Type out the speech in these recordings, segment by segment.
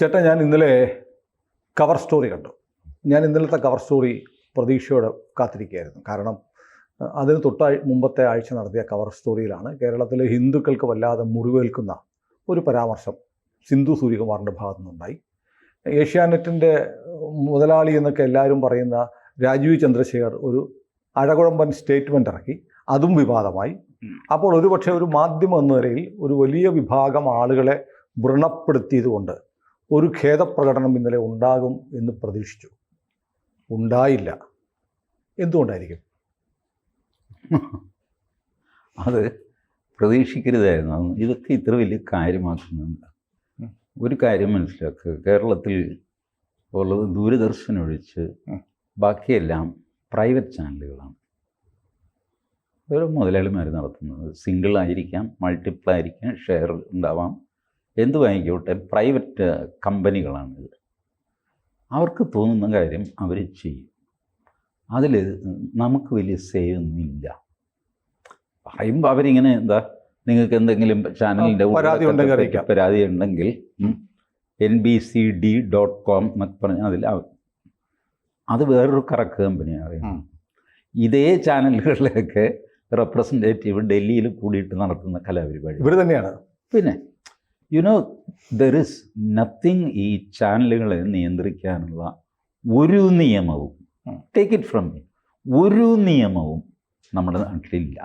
ചേട്ടാ, ഞാൻ ഇന്നലെ കവർ സ്റ്റോറി കണ്ടു. ഞാൻ ഇന്നലത്തെ കവർ സ്റ്റോറി പ്രതീക്ഷയോടെ കാത്തിരിക്കുകയായിരുന്നു. കാരണം അതിന് മുമ്പത്തെ ആഴ്ച നടത്തിയ കവർ സ്റ്റോറിയിലാണ് കേരളത്തിലെ ഹിന്ദുക്കൾക്ക് വല്ലാതെ മുറിവേൽക്കുന്ന ഒരു പരാമർശം സിന്ധു സൂര്യകുമാറിൻ്റെ ഭാഗത്തു നിന്നുണ്ടായി. ഏഷ്യാനെറ്റിൻ്റെ മുതലാളി എന്നൊക്കെ എല്ലാവരും പറയുന്ന രാജീവ് ചന്ദ്രശേഖർ ഒരു അഴകുഴമ്പൻ സ്റ്റേറ്റ്മെൻ്റ് ഇറക്കി. അതും വിവാദമായി. അപ്പോൾ ഒരുപക്ഷെ ഒരു മാധ്യമം എന്ന നിലയിൽ ഒരു വലിയ വിഭാഗം ആളുകളെ വ്രണപ്പെടുത്തിയതുകൊണ്ട് ഒരു ഖേദപ്രകടനം ഇന്നലെ ഉണ്ടാകും എന്ന് പ്രതീക്ഷിച്ചു. ഉണ്ടായില്ല. എന്തുകൊണ്ടായിരിക്കും? അത് പ്രതീക്ഷിക്കരുതായിരുന്നു. ഇതൊക്കെ ഇത്ര വലിയ കാര്യമാക്കുന്നുണ്ട്. ഒരു കാര്യം മനസ്സിലാക്കുക, കേരളത്തിൽ ഉള്ളത് ദൂരദർശൻ ഒഴിച്ച് ബാക്കിയെല്ലാം പ്രൈവറ്റ് ചാനലുകളാണ്. ഓരോ മുതലാളിമാർ നടത്തുന്നത്. സിംഗിൾ ആയിരിക്കാം, മൾട്ടിപ്പിൾ ആയിരിക്കാം, ഷെയർ ഉണ്ടാവാം, എന്തുമായിക്കോട്ടെ, പ്രൈവറ്റ് കമ്പനികളാണിത്. അവർക്ക് തോന്നുന്ന കാര്യം അവർ ചെയ്യും. അതിൽ നമുക്ക് വലിയ സേവ് ഒന്നും ഇല്ല. പറയുമ്പോൾ അവരിങ്ങനെ നിങ്ങൾക്ക് എന്തെങ്കിലും ചാനലിൻ്റെ പരാതി ഉണ്ടെങ്കിൽ NBCD.com എന്നൊക്കെ പറഞ്ഞാൽ അത് വേറൊരു കറക്ക് കമ്പനിയാണ്. ഇതേ ചാനലുകളിലൊക്കെ റെപ്രസെൻറ്റേറ്റീവ് ഡൽഹിയിൽ കൂടിയിട്ട് നടത്തുന്ന കലാപരിപാടി ഇവർ തന്നെയാണ്. പിന്നെ ദർ ഇസ് നത്തിങ് ഈ ചാനലുകളെ നിയന്ത്രിക്കാനുള്ള ഒരു നിയമവും, ടേക്ക് ഇറ്റ് ഫ്രം മീ, ഒരു നിയമവും നമ്മുടെ നാട്ടിലില്ല.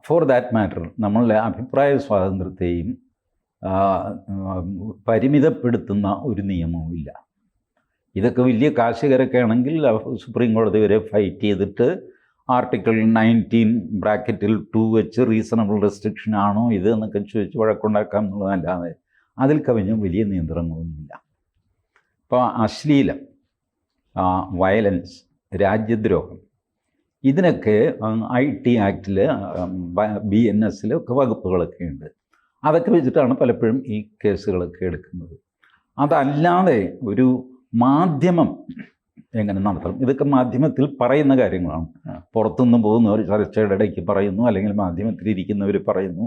ഫോർ ദാറ്റ് മാറ്റർ നമ്മളുടെ അഭിപ്രായ സ്വാതന്ത്ര്യത്തെയും പരിമിതപ്പെടുത്തുന്ന ഒരു നിയമവും ഇല്ല. ഇതൊക്കെ വലിയ കാശുകാരൊക്കെ ആണെങ്കിൽ സുപ്രീം കോടതി വരെ ഫൈറ്റ് ചെയ്തിട്ട് ആർട്ടിക്കിൾ 19(2) വെച്ച് റീസണബിൾ റെസ്ട്രിക്ഷൻ ആണോ ഇത് എന്നൊക്കെ ചോദിച്ച് വഴക്കുണ്ടാക്കാം എന്നുള്ളതല്ലാതെ അതിൽ കവിഞ്ഞ വലിയ നിയന്ത്രണങ്ങളൊന്നുമില്ല. ഇപ്പോൾ അശ്ലീലം, വയലൻസ്, രാജ്യദ്രോഹം, ഇതിനൊക്കെ IT ആക്റ്റിൽ BNS-ലൊക്കെ വകുപ്പുകളൊക്കെ ഉണ്ട്. അതൊക്കെ വെച്ചിട്ടാണ് പലപ്പോഴും ഈ കേസുകളൊക്കെ എടുക്കുന്നത്. അതല്ലാതെ ഒരു മാധ്യമം എങ്ങനെ നടത്തണം, ഇതൊക്കെ മാധ്യമത്തിൽ പറയുന്ന കാര്യങ്ങളാണ്. പുറത്തുനിന്ന് പോകുന്നവർ ചർച്ചയുടെ ഇടയ്ക്ക് പറയുന്നു, അല്ലെങ്കിൽ മാധ്യമത്തിലിരിക്കുന്നവർ പറയുന്നു.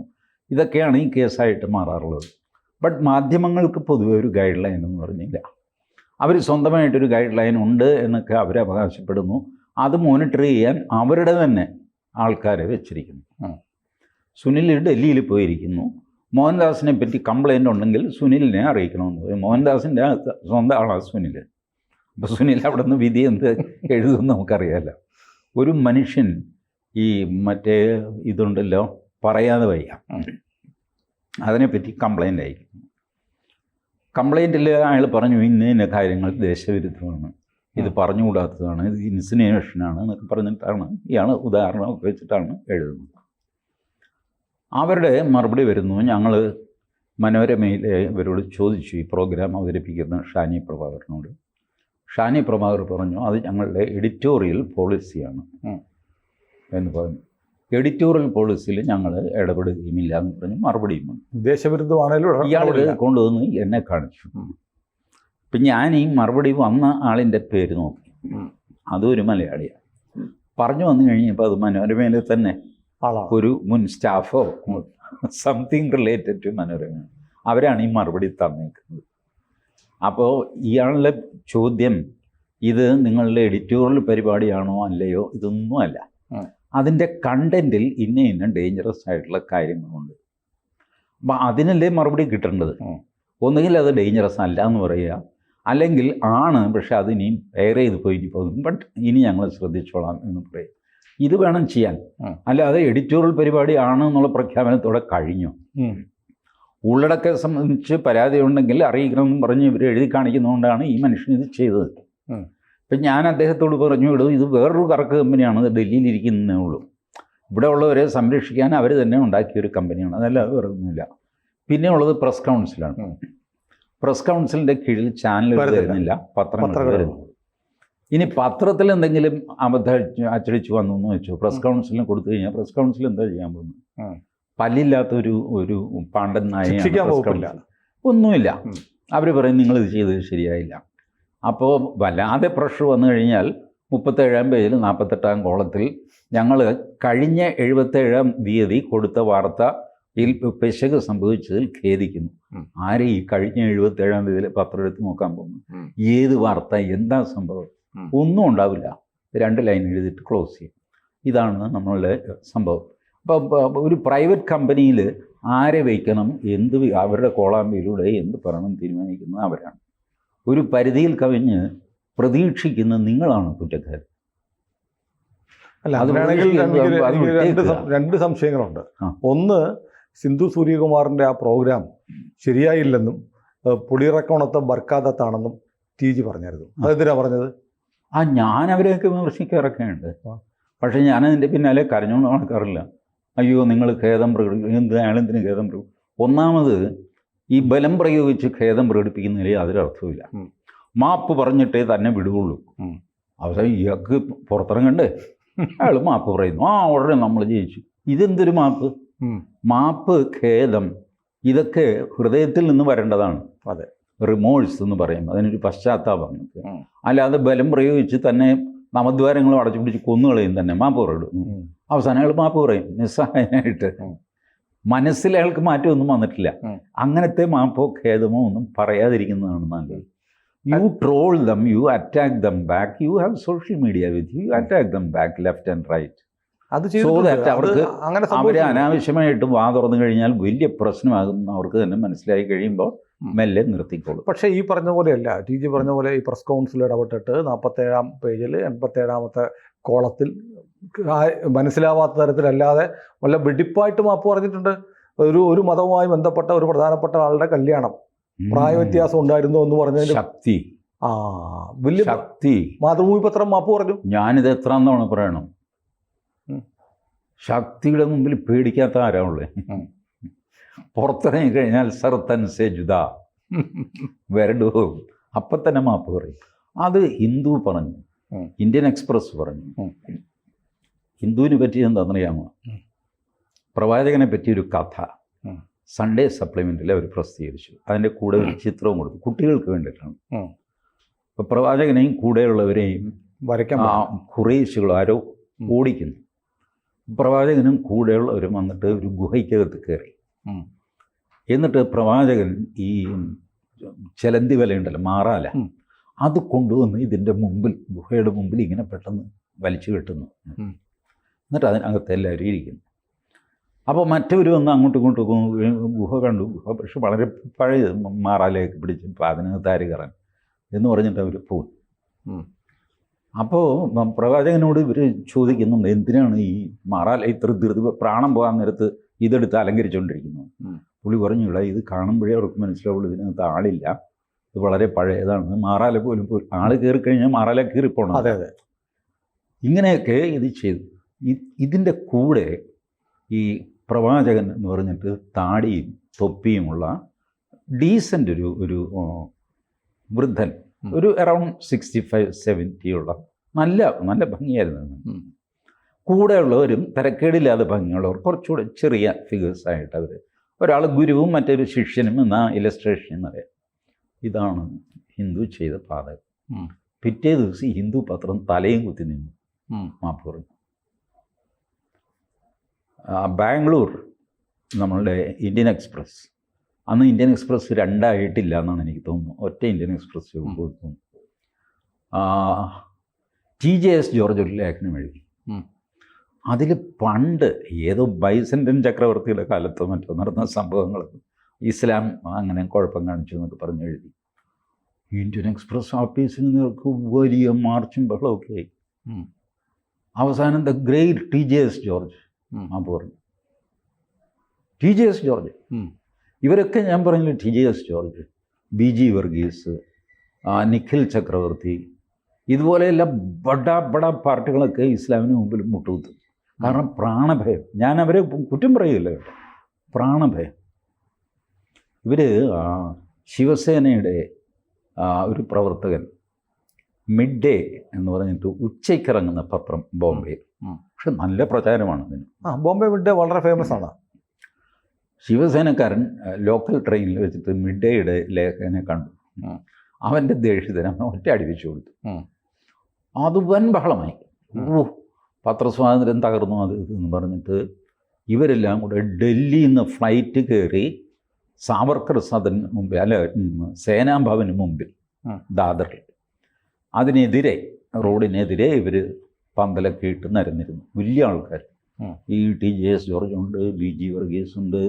ഇതൊക്കെയാണ് ഈ കേസായിട്ട് മാറാറുള്ളത്. ബട്ട് മാധ്യമങ്ങൾക്ക് പൊതുവെ ഒരു ഗൈഡ് ലൈൻ എന്ന് പറഞ്ഞില്ല. അവർ സ്വന്തമായിട്ടൊരു ഗൈഡ് ലൈൻ ഉണ്ട് എന്നൊക്കെ അവർ അവകാശപ്പെടുന്നു. അത് മോണിറ്റർ ചെയ്യാൻ അവരുടെ തന്നെ ആൾക്കാരെ വെച്ചിരിക്കുന്നു. സുനിൽ ഡൽഹിയിൽ പോയിരിക്കുന്നു. മോഹൻദാസിനെ പറ്റി കംപ്ലൈൻ്റ് ഉണ്ടെങ്കിൽ സുനിലിനെ അറിയിക്കണമെന്ന് പറയും. മോഹൻദാസിൻ്റെ സ്വന്തം ആളാണ് സുനിൽ. അപ്പോൾ സുനിൽ അവിടെ നിന്ന് വിധി എന്ത് എഴുതുമെന്ന് നമുക്കറിയാമല്ലോ. ഒരു മനുഷ്യൻ ഈ മറ്റേ ഇതുണ്ടല്ലോ, പറയാതെ വയ്യ, അതിനെപ്പറ്റി കംപ്ലൈൻ്റ് അയക്കുന്നു. കംപ്ലൈൻറ്റിൽ അയാൾ പറഞ്ഞു ഇന്ന കാര്യങ്ങൾ ദേശവിരുദ്ധമാണ്, ഇത് പറഞ്ഞുകൂടാത്തതാണ്, ഇത് ഇൻസിനേഷനാണ് എന്നൊക്കെ പറഞ്ഞിട്ടാണ് ഇയാൾ ഉദാഹരണമൊക്കെ വെച്ചിട്ടാണ് എഴുതുന്നത്. അവരുടെ മറുപടി വരുന്നു. ഞങ്ങൾ മനോരമയിൽ ഇവരോട് ചോദിച്ചു, ഈ പ്രോഗ്രാം അവതരിപ്പിക്കുന്ന ഷാനി പ്രഭാകറിനോട്. ഷാനി പ്രഭാകർ പറഞ്ഞു അത് ഞങ്ങളുടെ എഡിറ്റോറിയൽ പോളിസിയാണ് എന്ന് പറഞ്ഞു. എഡിറ്റോറിയൽ പോളിസിയിൽ ഞങ്ങൾ ഇടപെടുകയുമില്ല എന്ന് പറഞ്ഞു മറുപടിയും വന്നു. ദേശവിരുദ്ധമാണല്ലോ ഇയാൾ കൊണ്ടുവന്ന് എന്നെ കാണിച്ചു. ഇപ്പം ഞാൻ ഈ മറുപടി വന്ന ആളിൻ്റെ പേര് നോക്കി, അതും ഒരു മലയാളിയാണ്. പറഞ്ഞു വന്നു കഴിഞ്ഞപ്പോൾ അത് മനോരമയിൽ തന്നെ ഒരു മുൻ സ്റ്റാഫോ സംതിങ് റിലേറ്റഡ് ടു മനോരമ, അവരാണ് ഈ മറുപടി തന്നേക്കുന്നത്. അപ്പോൾ ഇയാളുടെ ചോദ്യം ഇത് നിങ്ങളുടെ എഡിറ്റോറിയൽ പരിപാടിയാണോ അല്ലയോ ഇതൊന്നുമല്ല, അതിൻ്റെ കണ്ടൻറ്റിൽ ഇന്ന ഡേഞ്ചറസ് ആയിട്ടുള്ള കാര്യങ്ങളുണ്ട്. അപ്പം അതിനല്ലേ മറുപടി കിട്ടേണ്ടത്. ഒന്നുകിൽ അത് ഡേഞ്ചറസ് അല്ല എന്ന് പറയുക, അല്ലെങ്കിൽ ആണ് പക്ഷെ അതിനിയും എയർ ചെയ്ത് പോയി പോകും, ബട്ട് ഇനി ഞങ്ങൾ ശ്രദ്ധിച്ചോളാം എന്ന് പറയും. ഇത് വേണം ചെയ്യാൻ. അല്ലാതെ എഡിറ്റോറിയൽ പരിപാടി ആണ് എന്നുള്ള പ്രഖ്യാപനത്തോടെ കഴിഞ്ഞു. ഉള്ളടക്കം സംബന്ധിച്ച് പരാതി ഉണ്ടെങ്കിൽ അറിയിക്കണമെന്ന് പറഞ്ഞ് ഇവർ എഴുതി കാണിക്കുന്നതുകൊണ്ടാണ് ഈ മനുഷ്യൻ ഇത് ചെയ്തത്. ഇപ്പം ഞാൻ അദ്ദേഹത്തോട് പറഞ്ഞു, ഇടും ഇത് വേറൊരു കറക്ക് കമ്പനിയാണ്, ഇത് ഡൽഹിയിലിരിക്കുന്നതേ ഉള്ളൂ, ഇവിടെ ഉള്ളവരെ സംരക്ഷിക്കാൻ അവർ തന്നെ ഉണ്ടാക്കിയൊരു കമ്പനിയാണ്, അതല്ലാതെ വേറെ ഒന്നുമില്ല. പിന്നെ ഉള്ളത് പ്രസ് കൗൺസിലാണ്. പ്രസ് കൗൺസിലിൻ്റെ കീഴിൽ ചാനലുകൾ വരുന്നില്ല, പത്രങ്ങൾ വരുന്നു. ഇനി പത്രത്തിൽ എന്തെങ്കിലും അബദ്ധം അച്ചടിച്ച് വന്നു എന്ന് വെച്ചു, പ്രസ് കൗൺസിലിന് കൊടുത്തു കഴിഞ്ഞാൽ പ്രസ് കൗൺസിൽ എന്താ ചെയ്യാൻ പോകുന്നത്? പല്ലില്ലാത്തൊരു പാണ്ഡൻ നായ ഒന്നുമില്ല. അവർ പറയും നിങ്ങളിത് ചെയ്തത് ശരിയായില്ല. അപ്പോൾ വല്ലാതെ പ്രഷർ വന്നു കഴിഞ്ഞാൽ 37-ാം പേജിൽ 48-ാം കോളത്തിൽ ഞങ്ങൾ കഴിഞ്ഞ 77-ാം തീയതി കൊടുത്ത വാർത്ത ഇതിൽ പെശക് സംഭവിച്ചതിൽ ഖേദിക്കുന്നു. ആരെ ഈ കഴിഞ്ഞ 77-ാം തീയതിയിലെ പത്രം എടുത്ത് നോക്കാൻ പോകുന്നു? ഏത് വാർത്ത, എന്താ സംഭവം? ഒന്നും ഉണ്ടാവില്ല. 2 ലൈൻ എഴുതിയിട്ട് ക്ലോസ് ചെയ്യും. ഇതാണ് നമ്മളുടെ സംഭവം. അപ്പോൾ ഒരു പ്രൈവറ്റ് കമ്പനിയിൽ ആരെ വയ്ക്കണം, അവരുടെ കോളാമ്പിയിലൂടെ എന്ത് പറയണം തീരുമാനിക്കുന്നത് അവരാണ്. ഒരു പരിധിയിൽ കവിഞ്ഞ് പ്രതീക്ഷിക്കുന്ന നിങ്ങളാണ് കുറ്റക്കാർ. അല്ല, അങ്ങനെയാണെങ്കിൽ രണ്ട് സംശയങ്ങളുണ്ട്. ഒന്ന്, സിന്ധു സൂര്യകുമാറിൻ്റെ ആ പ്രോഗ്രാം ശരിയായില്ലെന്നും പുളിയിറക്കോണത്തെ ബർക്കാദത്താണെന്നും TG പറഞ്ഞായിരുന്നു. അതെന്തിനാ പറഞ്ഞത്? ഞാൻ അവരെയൊക്കെ വിമർശിക്കാറൊക്കെയുണ്ട്. പക്ഷേ ഞാനതിൻ്റെ പിന്നാലെ കരഞ്ഞുകൊണ്ട് നടക്കാറില്ല. അയ്യോ നിങ്ങൾ ഖേദം പ്രകടിപ്പിക്കും, അയാളെന്തിന് ഖേദം പ്രകടിപ്പിക്കും? ഒന്നാമത് ഈ ബലം പ്രയോഗിച്ച് ഖേദം പ്രകടിപ്പിക്കുന്നതിൽ അതിലർത്ഥമില്ല. മാപ്പ് പറഞ്ഞിട്ടേ തന്നെ വിടുകയുള്ളൂ. അവസാനം ഇയാൾക്ക് പുറത്തിറങ്ങണ്ടേ? അയാൾ മാപ്പ് പറയുന്നു, ഉടനെ നമ്മൾ ജയിച്ചു. ഇതെന്തൊരു മാപ്പ്? മാപ്പ്, ഖേദം, ഇതൊക്കെ ഹൃദയത്തിൽ നിന്ന് വരേണ്ടതാണ്. അതെ, റിമോഴ്സ് എന്ന് പറയും, അതിനൊരു പശ്ചാത്താപം. അല്ലാതെ ബലം പ്രയോഗിച്ച് തന്നെ നവദ്വാരങ്ങളും അടച്ചു പിടിച്ച് കൊന്നുകളയും തന്നെ മാപ്പ് പറയും. അവസാനം അയാൾ മാപ്പ് പറയും നിസ്സഹായനായിട്ട്. മനസ്സിൽ അയാൾക്ക് മാറ്റമൊന്നും വന്നിട്ടില്ല. അങ്ങനത്തെ മാപ്പോ ഖേദമോ ഒന്നും പറയാതിരിക്കുന്നതാണ് നല്ലത്. You troll them, you attack them back, you have social media with you, you attack them back left and right. So that അവരെ അനാവശ്യമായിട്ട് വാ തുറന്നു കഴിഞ്ഞാൽ വലിയ പ്രശ്നമാകും അവർക്ക് തന്നെ മനസ്സിലായി കഴിയുമ്പോൾ മെല്ലെ നിർത്തിക്കോളും. പക്ഷേ ഈ പറഞ്ഞ പോലെയല്ല, TG പറഞ്ഞ പോലെ ഈ പ്രസ് കൗൺസിൽ ഇടപെട്ടിട്ട് 47-ാം പേജിൽ 87-ാമത്തെ കോളത്തിൽ മനസ്സിലാവാത്ത തരത്തിലല്ലാതെ വല്ല വെടിപ്പായിട്ട് മാപ്പ് പറഞ്ഞിട്ടുണ്ട്. ഒരു മതവുമായി ബന്ധപ്പെട്ട ഒരു പ്രധാനപ്പെട്ട ആളുടെ കല്യാണം, പ്രായവ്യത്യാസം ഉണ്ടായിരുന്നു എന്ന് പറഞ്ഞതിന് ശക്തി, വലിയ ശക്തി, മാതൃഭൂമി പത്രം മാപ്പ് പറഞ്ഞു. ഞാനിത് എത്രാം തവണ പറയണം? ശക്തിയുടെ മുമ്പിൽ പേടിക്കാത്ത ആരാളെ? പുറത്തിറങ്ങി കഴിഞ്ഞാൽ സർത്തൻ സെ ജുദാ വരടോ, അപ്പം തന്നെ മാപ്പ് പറയും. അത് ഹിന്ദു പറഞ്ഞു, ഇന്ത്യൻ എക്സ്പ്രസ് പറഞ്ഞു. ഹിന്ദുവിനെ പറ്റി എന്താണെന്നറിയാമോ? പ്രവാചകനെ പറ്റിയൊരു കഥ സൺഡേ സപ്ലിമെൻറ്റിൽ അവർ പ്രസിദ്ധീകരിച്ചു. അതിൻ്റെ കൂടെ ഒരു ചിത്രവും കൊടുത്തു, കുട്ടികൾക്ക് വേണ്ടിയിട്ടാണ്. അപ്പോൾ പ്രവാചകനെയും കൂടെയുള്ളവരെയും വരയ്ക്കാൻ ഖുറൈശികൾ ആരോ ഓടിക്കുന്നു. പ്രവാചകനും കൂടെയുള്ളവരും വന്നിട്ട് ഒരു ഗുഹയ്ക്കകത്ത് കയറി. എന്നിട്ട് പ്രവാചകൻ ഈ ചെലന്തി വലയുണ്ടല്ലോ, മാറാല, അത് കൊണ്ടുവന്ന് ഇതിൻ്റെ മുമ്പിൽ, ഗുഹയുടെ മുമ്പിൽ ഇങ്ങനെ പെട്ടെന്ന് വലിച്ചു കെട്ടുന്നു. എന്നിട്ട് അതിനകത്ത് എല്ലാവരും ഇരിക്കുന്നു. അപ്പോൾ മറ്റവർ വന്ന് അങ്ങോട്ടും ഇങ്ങോട്ടും ഗുഹ കണ്ടു. ഗുഹ പക്ഷെ വളരെ പഴയ മാറാലേക്ക് പിടിച്ച് അതിനകത്ത് ആര് കയറാൻ എന്ന് പറഞ്ഞിട്ട് അവർ പോകും. അപ്പോൾ പ്രവാചകനോട് ഇവർ ചോദിക്കുന്നുണ്ട്, എന്തിനാണ് ഈ മാറാല ഇത്ര ധൃതി, പ്രാണം പോകാൻ നേരത്ത് ഇതെടുത്ത് അലങ്കരിച്ചുകൊണ്ടിരിക്കുന്നത്? പുള്ളി പറഞ്ഞില്ല, ഇത് കാണുമ്പോഴേ അവർക്ക് മനസ്സിലാവുള്ളൂ ഇതിനകത്ത് ആളില്ല, ഇത് വളരെ പഴയതാണ്. മാറാല പോലും ആൾ കയറിക്കഴിഞ്ഞാൽ മാറാല കീറിപ്പോണം. അതെ അതെ, ഇങ്ങനെയൊക്കെ ഇത് ചെയ്തു. ഇതിൻ്റെ കൂടെ ഈ പ്രവാചകൻ എന്ന് പറഞ്ഞിട്ട് താടിയും തൊപ്പിയുമുള്ള ഡീസൻ്റ് ഒരു വൃദ്ധൻ, ഒരു അറൗണ്ട് 65-70 ഉള്ള നല്ല ഭംഗിയായിരുന്നു. കൂടെയുള്ളവരും തിരക്കേടില്ലാതെ ഭംഗിയുള്ളവർ, കുറച്ചുകൂടെ ചെറിയ ഫിഗേഴ്സായിട്ട് അവർ, ഒരാൾ ഗുരുവും മറ്റൊരു ശിഷ്യനും എന്ന ഇലസ്ട്രേഷൻ എന്നറിയാം. ഇതാണ് ഹിന്ദു ചെയ്ത പാതകം. പിറ്റേ ദിവസം ഈ ഹിന്ദു പത്രം തലയും കുത്തി നിന്നു മാപ്പ് പറഞ്ഞു. ബാംഗ്ലൂർ നമ്മളുടെ ഇന്ത്യൻ എക്സ്പ്രസ്, അന്ന് ഇന്ത്യൻ എക്സ്പ്രസ് 2 ആയിട്ടില്ല എന്നാണ് എനിക്ക് തോന്നുന്നു, ഒറ്റ ഇന്ത്യൻ എക്സ്പ്രസ് തോന്നുന്നു. TJS ജോർജ് ഒരു ലേഖനം എഴുതി. അതിൽ പണ്ട് ഏതോ ബൈസൻ്റൻ ചക്രവർത്തിയുടെ കാലത്തോ മറ്റോ നടന്ന സംഭവങ്ങൾ, ഇസ്ലാം അങ്ങനെ കുഴപ്പം കാണിച്ചു എന്നൊക്കെ പറഞ്ഞ് എഴുതി. ഇന്ത്യൻ എക്സ്പ്രസ് ഓഫീസിന് നേർക്ക് വലിയ മാർച്ചും ബഹളമൊക്കെ ആയി. അവസാനം ദ ഗ്രേറ്റ് TJS ജോർജ് മാപ്പ് പറഞ്ഞു. TJS ജോർജ്, ഇവരൊക്കെ ഞാൻ പറഞ്ഞില്ല, TJS George, BG Varghese, Nikhil ചക്രവർത്തി, ഇതുപോലെയുള്ള ബട പാർട്ടികളൊക്കെ ഇസ്ലാമിന് മുമ്പിൽ മുട്ടുകുത്തും. കാരണം പ്രാണഭയം. ഞാൻ അവരെ കുറ്റം പറയില്ല കേട്ടോ, പ്രാണഭയം. ഇവർ ശിവസേനയുടെ ഒരു പ്രവർത്തകൻ, മിഡ് ഡേ എന്ന് പറഞ്ഞിട്ട് ഉച്ചയ്ക്കിറങ്ങുന്ന പത്രം ബോംബെയിൽ, പക്ഷെ നല്ല പ്രചാരമാണ് അതിന്. ബോംബെ മിഡ് ഡേ വളരെ ഫേമസ് ആണ്. ശിവസേനക്കാരൻ ലോക്കൽ ട്രെയിനിൽ വെച്ചിട്ട് മിഡ് ഡേയുടെ ലേഖനെ കണ്ടു. അവൻ്റെ ദേഷ്യത്തിന് ഒറ്റ അടിപ്പിച്ചു കൊടുത്തു. അത് വൻ ബഹളമായി. പത്രസ്വാതന്ത്ര്യം തകർന്നു അത് ഇതെന്ന് പറഞ്ഞിട്ട് ഇവരെല്ലാം കൂടെ ഡൽഹിയിൽ നിന്ന് ഫ്ലൈറ്റ് കയറി സാവർക്കർ സദന് മുമ്പിൽ, അല്ല സേനാഭവന് മുമ്പിൽ ദാദറിൽ, അതിനെതിരെ റോഡിനെതിരെ ഇവർ പന്തലൊക്കെ ഇട്ട് നിരന്നിരുന്നു. വലിയ ആൾക്കാർ, ഈ TJS ജോർജ് ഉണ്ട്, BG വർഗീസ് ഉണ്ട്,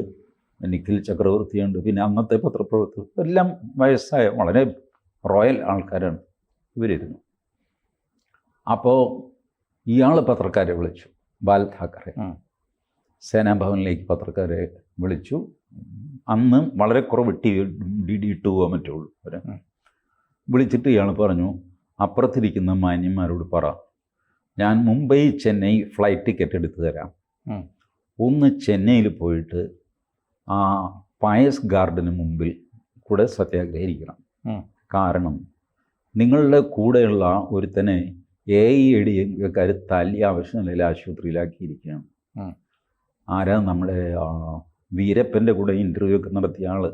നിഖിൽ ചക്രവർത്തിയുണ്ട്, പിന്നെ അന്നത്തെ പത്രപ്രവർത്തകർ എല്ലാം വയസ്സായ വളരെ റോയൽ ആൾക്കാരാണ് ഇവരിരുന്നു. അപ്പോൾ ഇയാൾ പത്രക്കാരെ വിളിച്ചു, ബാൽ താക്കറെ സേനാഭവനിലേക്ക് പത്രക്കാരെ വിളിച്ചു. അന്ന് വളരെ കുറവ് DD 2 മറ്റുള്ളൂ അവരെ വിളിച്ചിട്ട് ഇയാൾ പറഞ്ഞു, അപ്പുറത്തിരിക്കുന്ന മാന്യന്മാരോട് പറ, ഞാൻ മുംബൈ ചെന്നൈ ഫ്ലൈറ്റ് ടിക്കറ്റ് എടുത്തു തരാം, ഒന്ന് ചെന്നൈയിൽ പോയിട്ട് ആ പായസ് ഗാർഡന് മുമ്പിൽ കൂടെ സത്യാഗ്രഹിക്കണം. കാരണം നിങ്ങളുടെ കൂടെയുള്ള ഒരുത്തനെ AIADMKക്കാർ തല്ലി ആവശ്യമില്ല ആശുപത്രിയിലാക്കിയിരിക്കുകയാണ്. ആരാ? നമ്മുടെ വീരപ്പൻ്റെ കൂടെ ഇൻ്റർവ്യൂ ഒക്കെ നടത്തിയ ആള്,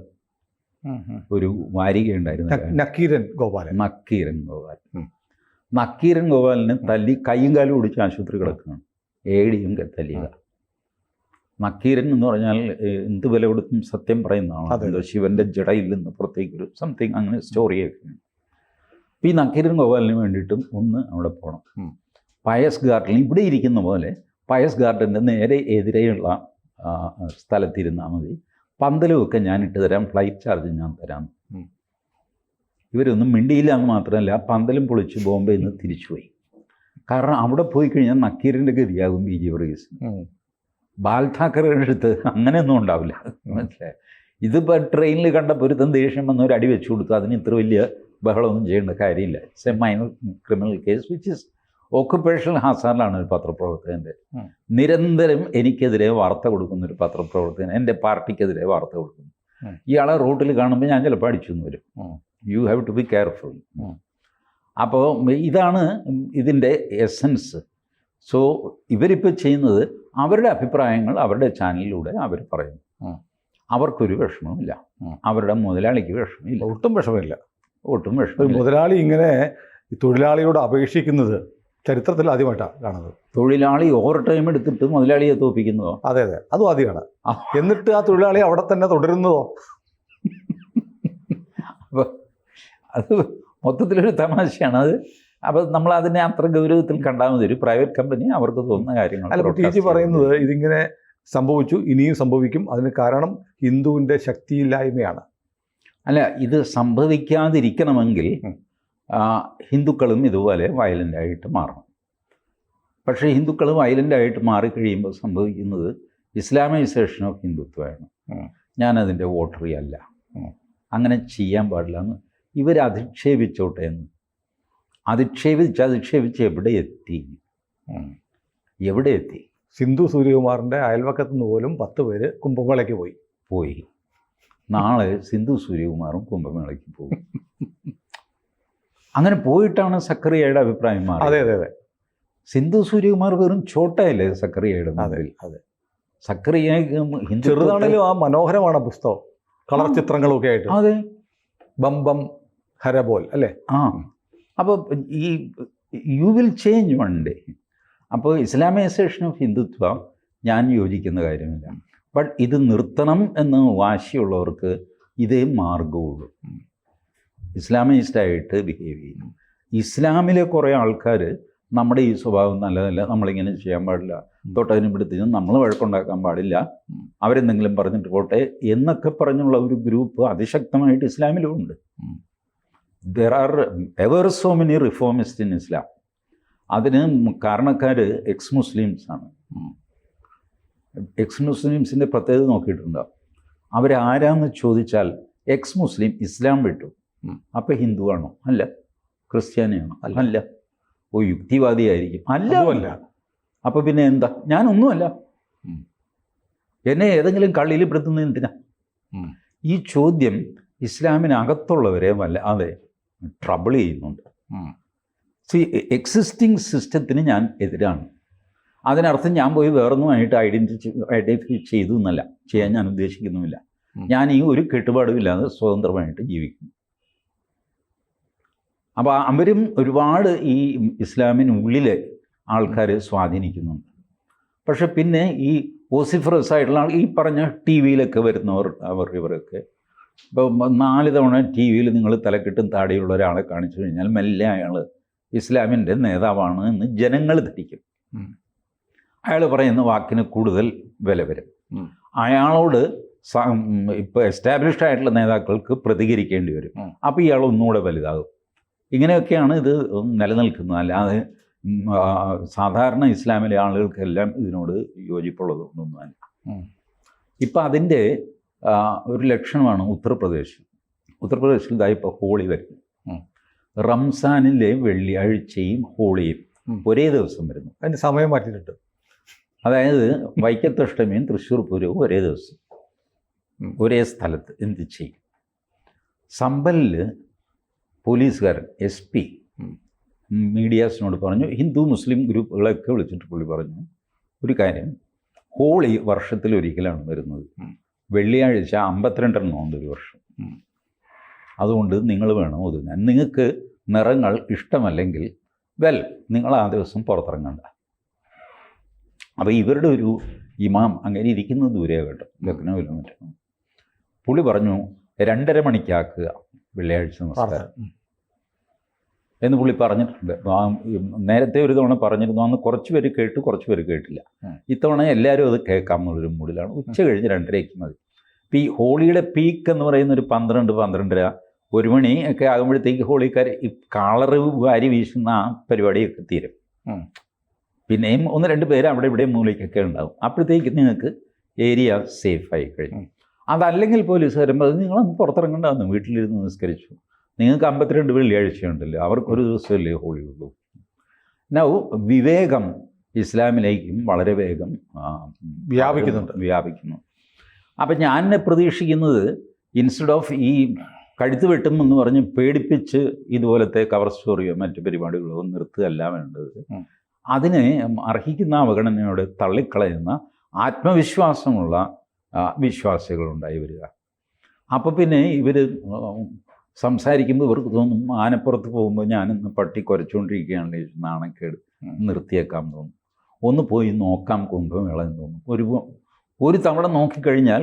ഒരു വാരിക ഉണ്ടായിരുന്നു, നക്കീരൻ ഗോപാലൻ. നക്കീരൻ ഗോപാലിനെ തല്ലി കൈയും കാലും ഒടിച്ച് ആശുപത്രി കിടക്കുകയാണ്. AIADMK തല്ലിയ നക്കീരൻ എന്ന് പറഞ്ഞാൽ എന്ത് വില കൊടുത്തും സത്യം പറയുന്നതാണ്. എന്തോ ശിവന്റെ ജടയിൽ നിന്ന് പുറത്തേക്കൊരു സംതിങ് അങ്ങനെ സ്റ്റോറിയൊക്കെ. അപ്പോൾ ഈ നക്കീരൻ ഗോപാലിന് വേണ്ടിയിട്ടും ഒന്ന് അവിടെ പോകണം. പായസ് ഗാർഡനിൽ ഇവിടെ ഇരിക്കുന്ന പോലെ പായസ് ഗാർഡൻ്റെ നേരെ എതിരെയുള്ള സ്ഥലത്തിരുന്നാൽ മതി, പന്തലുമൊക്കെ ഞാൻ ഇട്ട് തരാം, ഫ്ലൈറ്റ് ചാർജ് ഞാൻ തരാം. ഇവരൊന്നും മിണ്ടിയില്ല എന്ന് മാത്രമല്ല, പന്തലും പൊളിച്ച് ബോംബെയിൽ നിന്ന് തിരിച്ചുപോയി. കാരണം അവിടെ പോയി കഴിഞ്ഞാൽ നക്കീറിൻ്റെ ഗതിയാകും BG വർഗീസ്. ബാൽ താക്കറയുടെ അടുത്ത് അങ്ങനെയൊന്നും ഉണ്ടാവില്ല, മനസ്സിലായി. ഇതിപ്പോൾ ട്രെയിനിൽ കണ്ടപ്പോൾ ഒരുത്തം ദേഷ്യം വന്ന് ഒരു അടി വെച്ചു കൊടുത്തു, അതിന് ഇത്ര വലിയ ബഹളമൊന്നും ചെയ്യേണ്ട കാര്യമില്ല. It's a minor criminal case which is occupational ഹാസാർഡിലാണ് ഒരു പത്രപ്രവർത്തകൻ്റെ. നിരന്തരം എനിക്കെതിരെ വാർത്ത കൊടുക്കുന്നൊരു പത്രപ്രവർത്തകൻ എൻ്റെ പാർട്ടിക്കെതിരെ വാർത്ത കൊടുക്കുന്നു. ഇയാളെ റോട്ടിൽ കാണുമ്പോൾ ഞാൻ ചിലപ്പോൾ അടിച്ചു എന്ന് വരും. You have to be careful. അപ്പോൾ ഇതാണ് ഇതിൻ്റെ എസൻസ്. സോ ഇവരിപ്പോൾ ചെയ്യുന്നത് അവരുടെ അഭിപ്രായങ്ങൾ അവരുടെ ചാനലിലൂടെ അവർ പറയുന്നു. അവർക്കൊരു വിഷമവുമില്ല, അവരുടെ മുതലാളിക്ക് വിഷമമില്ല, ഒട്ടും വിഷമമില്ല. മുതലാളി ഇങ്ങനെ തൊഴിലാളിയോട് അപേക്ഷിക്കുന്നത് ചരിത്രത്തിൽ ആദ്യമായിട്ടാണ് കാണുന്നത്. തൊഴിലാളി ഓവർ ടൈം എടുത്തിട്ട് മുതലാളിയെ തോൽപ്പിക്കുന്നതോ? അതെ, അതും ആദ്യമാണ്. എന്നിട്ട് ആ തൊഴിലാളി അവിടെ തന്നെ തുടരുന്നതോ? അപ്പോൾ അത് മൊത്തത്തിലൊരു തമാശയാണ് അത്. അപ്പോൾ നമ്മൾ അതിനെ അത്ര ഗൗരവത്തിൽ കണ്ടാൽ മതി. ഒരു പ്രൈവറ്റ് കമ്പനി അവർക്ക് തോന്നുന്ന കാര്യങ്ങൾ. അല്ല, TG പറയുന്നത് ഇതിങ്ങനെ സംഭവിച്ചു, ഇനിയും സംഭവിക്കും, അതിന് കാരണം ഹിന്ദുവിൻ്റെ ശക്തിയില്ലായ്മയാണ്. അല്ല, ഇത് സംഭവിക്കാതിരിക്കണമെങ്കിൽ ഹിന്ദുക്കളും ഇതുപോലെ വയലൻ്റായിട്ട് മാറണം. പക്ഷേ ഹിന്ദുക്കൾ വയലൻ്റായിട്ട് മാറിക്കഴിയുമ്പോൾ സംഭവിക്കുന്നത് ഇസ്ലാമൈസേഷൻ ഓഫ് ഹിന്ദുത്വമാണ്. ഞാനതിൻ്റെ വോട്ടറി അല്ല, അങ്ങനെ ചെയ്യാൻ പാടില്ല എന്ന് ഇവർ അധിക്ഷേപിച്ചോട്ടെ എന്ന്. അധിക്ഷേപിച്ച് എവിടെ എത്തി? സിന്ധു സൂര്യകുമാറിൻ്റെ അയൽവക്കത്ത് നിന്ന് പോലും 10 പേര് കുംഭമേളയ്ക്ക് പോയി. നാളെ സിന്ധു സൂര്യകുമാറും കുംഭമേളയ്ക്ക് പോകും. അങ്ങനെ പോയിട്ടാണ് സക്കറിയയുടെ അഭിപ്രായം മാറി. അതെ. സിന്ധു സൂര്യകുമാർ വെറും ചോട്ടയല്ലേ സക്കറിയയുടെ മുമ്പിൽ. സക്കറിയ ചെറുതാണെങ്കിലും ആ മനോഹരമാണ് പുസ്തകം, കളർ ചിത്രങ്ങളൊക്കെ ആയിട്ട്. അതെ, ബം ഹരബോൽ അല്ലേ? അപ്പോൾ ഈ you will change one day. അപ്പോൾ ഇസ്ലാമൈസേഷൻ ഓഫ് ഹിന്ദുത്വ ഞാൻ യോജിക്കുന്ന കാര്യമില്ല. ബട്ട് ഇത് നിർത്തണം എന്ന് വാശിയുള്ളവർക്ക് ഇതേ മാർഗമുള്ളൂ. ഇസ്ലാമൈസ്ഡായിട്ട് ബിഹേവ് ചെയ്യുന്നു. ഇസ്ലാമിലെ കുറേ ആൾക്കാർ നമ്മുടെ ഈ സ്വഭാവം നല്ലതല്ല, നമ്മളിങ്ങനെ ചെയ്യാൻ പാടില്ല, തൊട്ടതിനും പിടുത്തതിനും നമ്മൾ വഴക്കുണ്ടാക്കാൻ പാടില്ല, അവരെന്തെങ്കിലും പറഞ്ഞിട്ട് പോട്ടെ എന്നൊക്കെ പറഞ്ഞുള്ള ഒരു ഗ്രൂപ്പ് അതിശക്തമായിട്ട് ഇസ്ലാമിലുമുണ്ട്. There are ever so many reformist in Islam. അതിന് കാരണക്കാർ എക്സ് മുസ്ലിംസാണ്. എക്സ് മുസ്ലിംസിൻ്റെ പ്രത്യേകത നോക്കിയിട്ടുണ്ടാവും. അവരാരാന്ന് ചോദിച്ചാൽ എക്സ് മുസ്ലിം ഇസ്ലാം വിട്ടു, അപ്പോൾ ഹിന്ദുവാണോ? അല്ല. ക്രിസ്ത്യാനിയാണോ? അല്ല. ഓ, യുക്തിവാദിയായിരിക്കും? അല്ല. അപ്പോൾ പിന്നെ എന്താ? ഞാനൊന്നുമല്ല. എന്നെ ഏതെങ്കിലും കള്ളിയിൽ പെടുത്തുന്നത് എന്തിനാ? ഈ ചോദ്യം ഇസ്ലാമിനകത്തുള്ളവരെ അതെ ട്രബിൾ ചെയ്യുന്നുണ്ട്. എക്സിസ്റ്റിംഗ് സിസ്റ്റത്തിന് ഞാൻ എതിരാണ്. അതിനർത്ഥം ഞാൻ പോയി വേറൊന്നുമായിട്ട് ഐഡൻറ്റിഫൈ ചെയ്തു എന്നല്ല, ചെയ്യാൻ ഞാൻ ഉദ്ദേശിക്കുന്നുമില്ല. ഞാൻ ഈ ഒരു കെട്ടുപാടുമില്ലാതെ സ്വതന്ത്രമായിട്ട് ജീവിക്കുന്നു. അപ്പോൾ അവരും ഒരുപാട് ഈ ഇസ്ലാമിനുള്ളിലെ ആൾക്കാർ സ്വാധീനിക്കുന്നുണ്ട്. പക്ഷെ പിന്നെ ഈ വോസിഫറസ് ആയിട്ടുള്ള ആൾ, ഈ പറഞ്ഞ ടി വിയിലൊക്കെ വരുന്നവർ, ഇവരൊക്കെ ഇപ്പം 4 തവണ ടി വിയിൽ നിങ്ങൾ തലക്കെട്ടും താടിയുള്ള ഒരാളെ കാണിച്ചു കഴിഞ്ഞാൽ മെല്ലെ അയാൾ ഇസ്ലാമിൻ്റെ നേതാവാണ് എന്ന് ജനങ്ങൾ ധരിക്കും. അയാൾ പറയുന്ന വാക്കിന് കൂടുതൽ വില വരും. അയാളോട് ഇപ്പോൾ എസ്റ്റാബ്ലിഷ്ഡ് ആയിട്ടുള്ള നേതാക്കൾക്ക് പ്രതികരിക്കേണ്ടി വരും. അപ്പോൾ ഇയാൾ ഒന്നുകൂടെ വലുതാകും. ഇങ്ങനെയൊക്കെയാണ് ഇത് നിലനിൽക്കുന്നത്. അല്ലാതെ സാധാരണ ഇസ്ലാമിലെ ആളുകൾക്കെല്ലാം ഇതിനോട് യോജിപ്പുള്ളതൊന്നുമല്ല. ഇപ്പം അതിൻ്റെ ഒരു ലക്ഷണമാണ് ഉത്തർപ്രദേശിൽ ഇതാ ഇപ്പോൾ ഹോളി വരുന്നു. റംസാനിലെ വെള്ളിയാഴ്ചയും ഹോളിയും ഒരേ ദിവസം വരുന്നു. അതിൻ്റെ സമയം മാറ്റിയിട്ടുണ്ട്. അതായത് വൈക്കത്തഷ്ടമിയും തൃശ്ശൂർ പൂരവും ഒരേ ദിവസം ഒരേ സ്ഥലത്ത്. എന്ത് ചെയ്യും? സമ്പലിൽ പോലീസുകാരൻ SP മീഡിയാസിനോട് പറഞ്ഞു, ഹിന്ദു മുസ്ലിം ഗ്രൂപ്പുകളൊക്കെ വിളിച്ചിട്ട് പുള്ളി പറഞ്ഞു, ഒരു കാര്യം, ഹോളി വർഷത്തിലൊരിക്കലാണ് വരുന്നത്. വെള്ളിയാഴ്ച 52 ഉണ്ട് ഒരു വർഷം. അതുകൊണ്ട് നിങ്ങൾ വേണം ഒതുങ്ങാൻ. നിങ്ങൾക്ക് നിറങ്ങൾ ഇഷ്ടമല്ലെങ്കിൽ നിങ്ങൾ ആ ദിവസം പുറത്തിറങ്ങണ്ട. അപ്പോൾ ഇവരുടെ ഒരു ഇമാം അങ്ങനെ ഇരിക്കുന്നത് ദൂരെ കേട്ടോ, ലക്നൗവിൽ മറ്റും. പുള്ളി പറഞ്ഞു 2:30 മണിക്കാക്കുക വെള്ളിയാഴ്ച നമസ്കാരം എന്ന് പുള്ളി പറഞ്ഞിട്ടുണ്ട്. നേരത്തെ ഒരു തവണ പറഞ്ഞിരുന്നു. അന്ന് കുറച്ച് പേര് കേട്ടു, കുറച്ച് പേര് കേട്ടില്ല. ഇത്തവണ എല്ലാവരും അത് കേൾക്കാം എന്നുള്ളൊരു മൂഡിലാണ്. ഉച്ച കഴിഞ്ഞ് 2:30 മതി. ഇപ്പോൾ ഈ ഹോളിയുടെ പീക്ക് എന്ന് പറയുന്ന ഒരു 12, 12:30, 1 മണി ഒക്കെ ആകുമ്പോഴത്തേക്ക് ഹോളിക്കാർ ഈ കളറ് വാരി വീശുന്ന ആ പരിപാടിയൊക്കെ തീരും. പിന്നെയും 1-2 പേര് അവിടെ ഇവിടെ മൂലയ്ക്കൊക്കെ ഉണ്ടാവും. അപ്പോഴത്തേക്ക് നിങ്ങൾക്ക് ഏരിയ സേഫായി കഴിഞ്ഞു. അതല്ലെങ്കിൽ പോലീസ് വരുമ്പോൾ നിങ്ങളൊന്ന് പുറത്തിറങ്ങേണ്ടതെന്ന്, വീട്ടിലിരുന്ന് നിസ്കരിച്ചു. നിങ്ങൾക്ക് 52 വെള്ളിയാഴ്ചയുണ്ടല്ലോ, അവർക്കൊരു ദിവസമല്ലേ ഹോളി ഉള്ളൂ. നൗ വിവേകം ഇസ്ലാമിലേക്കും വളരെ വേഗം വ്യാപിക്കുന്നു. അപ്പം ഞാൻ പ്രതീക്ഷിക്കുന്നത്, ഇൻസ്റ്റെഡ് ഓഫ് ഈ കഴുത്ത് വെട്ടും എന്ന് പറഞ്ഞ് പേടിപ്പിച്ച് ഇതുപോലത്തെ കവർ സ്റ്റോറിയോ മറ്റു പരിപാടികളോ നിർത്തുകയല്ല വേണ്ടത്. അതിനെ അർഹിക്കുന്ന അവഗണനയോട് തള്ളിക്കളയുന്ന ആത്മവിശ്വാസമുള്ള വിശ്വാസികളുണ്ടായി വരിക. അപ്പോൾ പിന്നെ ഇവർ സംസാരിക്കുമ്പോൾ ഇവർക്ക് തോന്നും, ആനപ്പുറത്ത് പോകുമ്പോൾ ഞാനിന്ന് പട്ടി കുരച്ചുകൊണ്ടിരിക്കുകയാണ്, നാണക്കേട്, നിർത്തിയേക്കാം തോന്നും. ഒന്ന് പോയി നോക്കാം കുംഭമേള എന്ന് തോന്നും. ഒരു തവണ നോക്കിക്കഴിഞ്ഞാൽ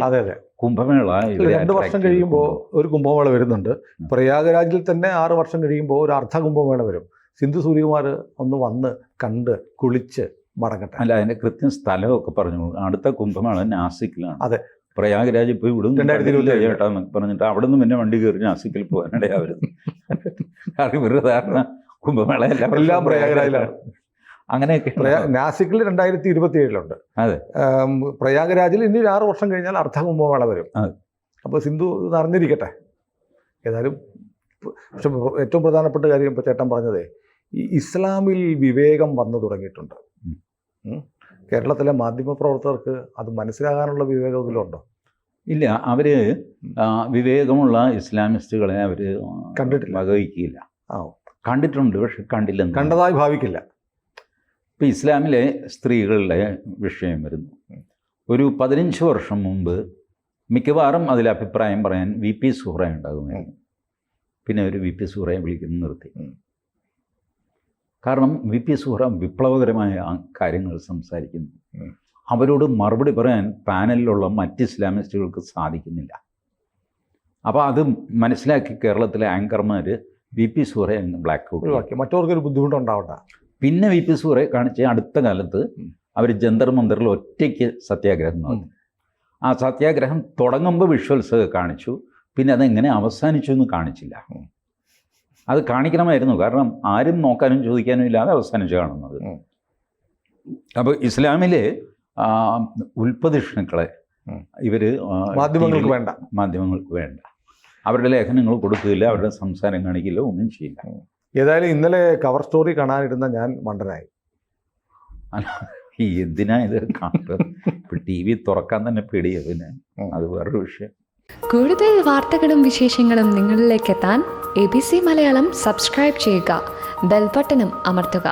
കുംഭമേള 2 വർഷം കഴിയുമ്പോൾ ഒരു കുംഭമേള വരുന്നുണ്ട്. പ്രയാഗരാജിൽ തന്നെ 6 വർഷം കഴിയുമ്പോൾ ഒരു അർദ്ധ കുംഭമേള വരും. സിന്ധു സൂര്യകുമാർ ഒന്ന് വന്ന് കണ്ട് കുളിച്ച് മടങ്ങട്ടെ. അല്ല, അതിൻ്റെ കൃത്യം സ്ഥലമൊക്കെ പറഞ്ഞു. അടുത്ത കുംഭമേള നാസിക്കിലാണ്. അതെ, പ്രയാഗരാജ് പോയി വിടും 2027 ചേട്ടാന്നൊക്കെ പറഞ്ഞിട്ട് അവിടെ നിന്ന് പിന്നെ വണ്ടി കയറി നാസിക്കിൽ പോകാനിടയാ വരുന്നത്. ഇവരുടെ ധാരണ കുംഭമേള എല്ലാം പ്രയാഗരാജിലാണ്. അങ്ങനെയൊക്കെ നാസിക്കിൽ 2027 അതെ. പ്രയാഗരാജിൽ ഇനി 6 വർഷം കഴിഞ്ഞാൽ അർദ്ധ കുംഭമേള വരും. അപ്പോൾ സിന്ധു ഇത് അറിഞ്ഞിരിക്കട്ടെ. ഏതായാലും പക്ഷെ ഏറ്റവും പ്രധാനപ്പെട്ട കാര്യം ഇപ്പോൾ ചേട്ടൻ പറഞ്ഞതേ, ഈ ഇസ്ലാമിൽ വിവേകം വന്നു തുടങ്ങിയിട്ടുണ്ട്. കേരളത്തിലെ മാധ്യമപ്രവർത്തകർക്ക് അത് മനസ്സിലാകാനുള്ള വിവേകം ഇതിലുണ്ടോ? ഇല്ല, അവർ വിവേകമുള്ള ഇസ്ലാമിസ്റ്റുകളെ അവർ കണ്ടിട്ടില്ല, വകവയ്ക്കില്ല. കണ്ടിട്ടുണ്ട്, പക്ഷെ കണ്ടതായി ഭാവിക്കില്ല. ഇപ്പോൾ ഇസ്ലാമിലെ സ്ത്രീകളുടെ വിഷയം വരുന്നു. ഒരു 15 വർഷം മുമ്പ് മിക്കവാറും അതിൽ അഭിപ്രായം പറയാൻ VP സുഹ്റ ഉണ്ടാകുമായിരുന്നു. പിന്നെ ഒരു VP സുഹ്റയെ വിളിക്കുന്നത് നിർത്തി. കാരണം VP സുഹ്റ വിപ്ലവകരമായ കാര്യങ്ങൾ സംസാരിക്കുന്നു. അവരോട് മറുപടി പറയാൻ പാനലിലുള്ള മറ്റ് ഇസ്ലാമിസ്റ്റുകൾക്ക് സാധിക്കുന്നില്ല. അപ്പോൾ അത് മനസ്സിലാക്കി കേരളത്തിലെ ആങ്കർമാർ VP സുഹ്റയെ ബ്ലാക്ക് ഔട്ട്, മറ്റവർക്കൊരു ബുദ്ധിമുട്ടുണ്ടാവണ്ട. പിന്നെ VP സുഹ്റയെ കാണിച്ച് അടുത്ത കാലത്ത് അവർ ജന്തർ മന്ദറിൽ ഒറ്റയ്ക്ക് സത്യാഗ്രഹം നടത്തി. ആ സത്യാഗ്രഹം തുടങ്ങുമ്പോൾ വിഷ്വൽസ് കാണിച്ചു, പിന്നെ അതെങ്ങനെ അവസാനിച്ചു എന്ന് കാണിച്ചില്ല. അത് കാണിക്കണമായിരുന്നു, കാരണം ആരും നോക്കാനും ചോദിക്കാനും ഇല്ലാതെ അവസാനിച്ച് കാണുന്നത്. അപ്പോൾ ഇസ്ലാമിലെ ഉൽപ്പതിഷ്ണുക്കളെ ഇവർ മാധ്യമങ്ങൾക്ക് വേണ്ട, അവരുടെ ലേഖനങ്ങൾ കൊടുക്കില്ല, അവരുടെ സംസാരം കാണിക്കില്ല, ഒന്നും ചെയ്യില്ല. ഏതായാലും ഇന്നലെ കവർ സ്റ്റോറി കാണാനിരുന്ന ഞാൻ മണ്ടനായി. എന്തിനാ ഇത് കാണുന്നത്? ഇപ്പം TV തുറക്കാൻ തന്നെ പേടിയാണ്. പിന്നെ അത് വേറൊരു വിഷയം. കൂടുതൽ വാർത്തകളും വിശേഷങ്ങളും നിങ്ങളിലേക്ക് എത്താൻ ABC മലയാളം സബ്സ്ക്രൈബ് ചെയ്യുക, ബെൽ ബട്ടണും അമർത്തുക.